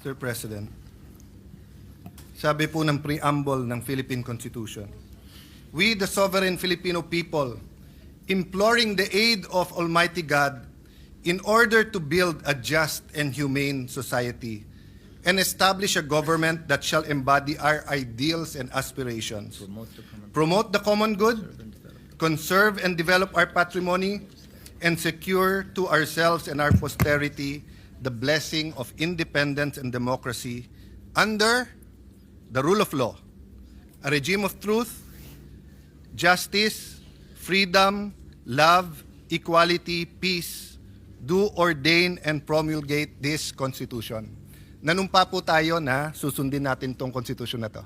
Sir President, sabi po ng preamble ng Philippine Constitution, "We, the sovereign Filipino people, imploring the aid of Almighty God in order to build a just and humane society and establish a government that shall embody our ideals and aspirations, promote the common good, conserve and develop our patrimony, and secure to ourselves and our posterity the blessing of independence and democracy under the rule of law, a regime of truth, justice, freedom, love, equality, peace, do ordain and promulgate this Constitution." Nanumpa po tayo na susundin natin tong Constitution na to.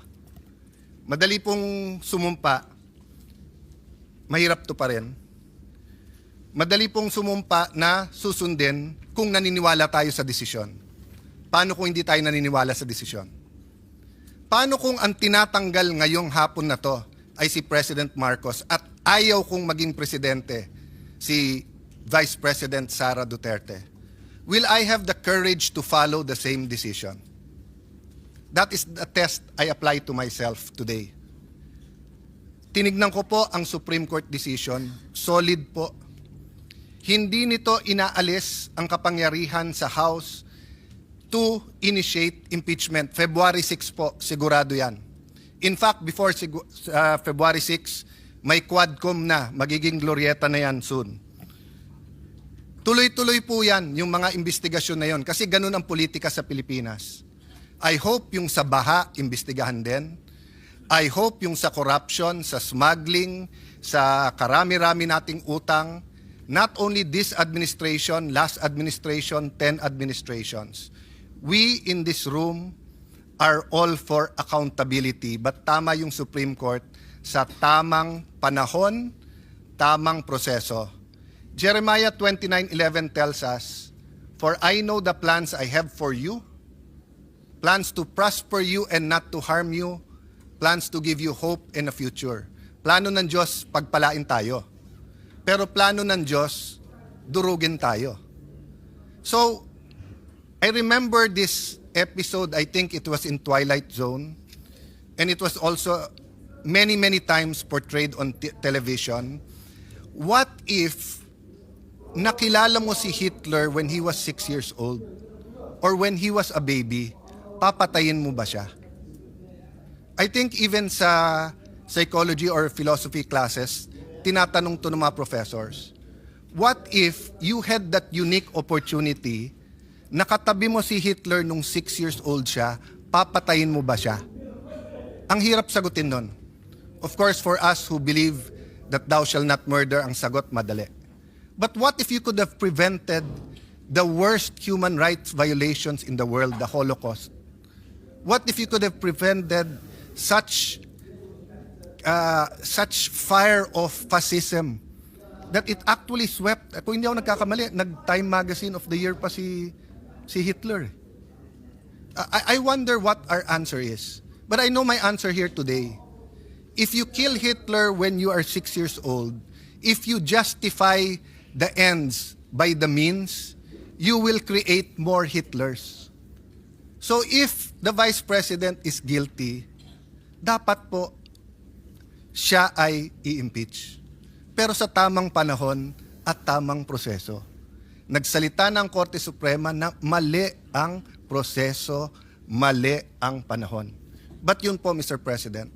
Madali pong sumumpa, mahirap to pa rin. Madali pong sumumpa na susundin kung naniniwala tayo sa desisyon. Paano kung hindi tayo naniniwala sa desisyon? Paano kung ang tinatanggal ngayong hapon na to ay si President Marcos at ayaw kong maging presidente si Vice President Sara Duterte? Will I have the courage to follow the same decision? That is the test I apply to myself today. Tinignan ko po ang Supreme Court decision, solid po. Hindi nito inaalis ang kapangyarihan sa House to initiate impeachment. February 6 po, sigurado yan. In fact, before February 6, may Quadcom na, magiging Glorieta na yan soon. Tuloy-tuloy po yan, yung mga investigasyon na yon, kasi ganun ang politika sa Pilipinas. I hope yung sa baha, imbestigahan din. I hope yung sa corruption, sa smuggling, sa karami-rami nating utang, not only this administration, last administration, 10 administrations. We in this room are all for accountability, but tama yung Supreme Court sa tamang panahon, tamang proseso. Jeremiah 29:11 tells us, "For I know the plans I have for you, plans to prosper you and not to harm you, plans to give you hope and a future." Plano ng Diyos, pagpalain tayo. Pero plano ng Diyos, durugin tayo. So, I remember this episode, I think it was in Twilight Zone, and it was also many times portrayed on television. What if nakilala mo si Hitler when he was 6 years old or when he was a baby, papatayin mo ba siya? I think even sa psychology or philosophy classes, tinatanong to ng mga professors, what if you had that unique opportunity, nakatabi mo si Hitler nung 6 years old siya, papatayin mo ba siya? Ang hirap sagutin nun. Of course, for us who believe that thou shall not murder, ang sagot madali. But what if you could have prevented the worst human rights violations in the world, the Holocaust? What if you could have prevented such fire of fascism that it actually swept, kung hindi ako nagkakamali, nag-Time Magazine of the Year pa si Hitler. I wonder what our answer is. But I know my answer here today. If you kill Hitler when you are 6 years old, if you justify the ends by the means, you will create more Hitlers. So if the Vice President is guilty, dapat po siya ay i-impeach. Pero sa tamang panahon at tamang proseso. Nagsalita ng Korte Suprema na mali ang proseso, mali ang panahon. But yun po, Mr. President,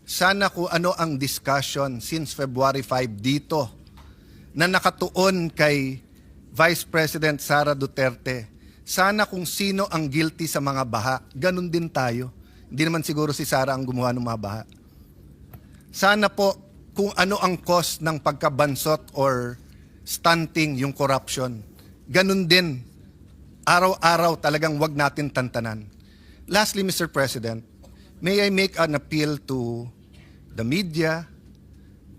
sana kung ano ang discussion since February 5 dito na nakatuon kay Vice President Sara Duterte, sana kung sino ang guilty sa mga baha, ganun din tayo. Hindi naman siguro si Sara ang gumawa ng mga baha. Sana po kung ano ang cause ng pagkabansot or stunting yung corruption. Ganun din, araw-araw talagang wag natin tantanan. Lastly, Mr. President, may I make an appeal to the media,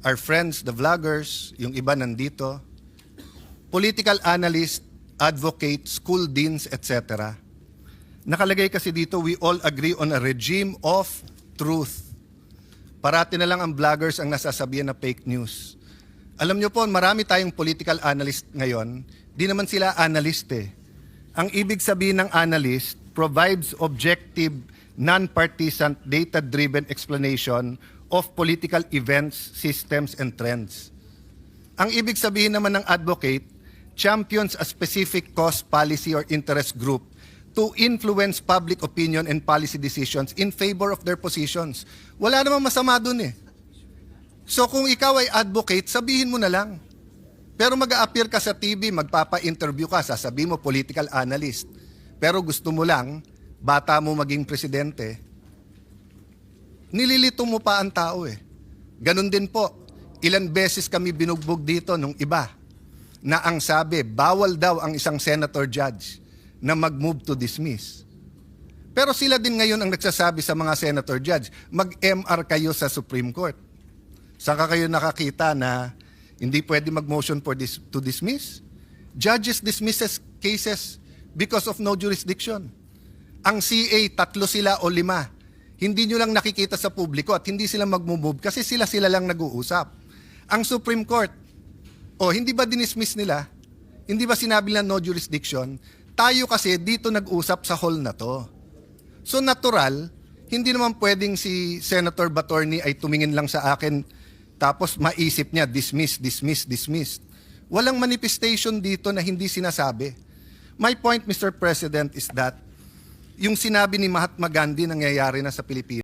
our friends, the vloggers, yung iba nandito, political analysts, advocates, school deans, etc. Nakalagay kasi dito, we all agree on a regime of truth. Parati na lang ang vloggers ang nasasabihan na fake news. Alam nyo po, marami tayong political analyst ngayon, di naman sila analyst eh. Ang ibig sabihin ng analyst, provides objective, non-partisan, data-driven explanation of political events, systems, and trends. Ang ibig sabihin naman ng advocate, champions a specific cause, policy, or interest group to influence public opinion and policy decisions in favor of their positions. Wala namang masama dun eh. So kung ikaw ay advocate, sabihin mo na lang. Pero mag-a-appear ka sa TV, magpapa-interview ka, sasabihin mo political analyst. Pero gusto mo lang, bata mo maging presidente, nililito mo pa ang tao eh. Ganon din po. Ilan beses kami binugbog dito nung iba na ang sabi, bawal daw ang isang senator judge na mag-move to dismiss. Pero sila din ngayon ang nagsasabi sa mga senator judge, mag-MR kayo sa Supreme Court. Saan kayo nakakita na hindi pwede mag-motion to dismiss? Judges dismisses cases because of no jurisdiction. Ang CA, 3 sila o 5. Hindi nyo lang nakikita sa publiko at hindi sila mag-move kasi sila lang nag-uusap. Ang Supreme Court, hindi ba dinismiss nila? Hindi ba sinabi nila no jurisdiction? Tayo kasi dito nag-usap sa hall na to. So natural, hindi naman pwedeng si Senator Batorni ay tumingin lang sa akin tapos maisip niya, dismiss. Walang manifestation dito na hindi sinasabi. My point, Mr. President, is that yung sinabi ni Mahatma Gandhi nangyayari na sa Pilipinas.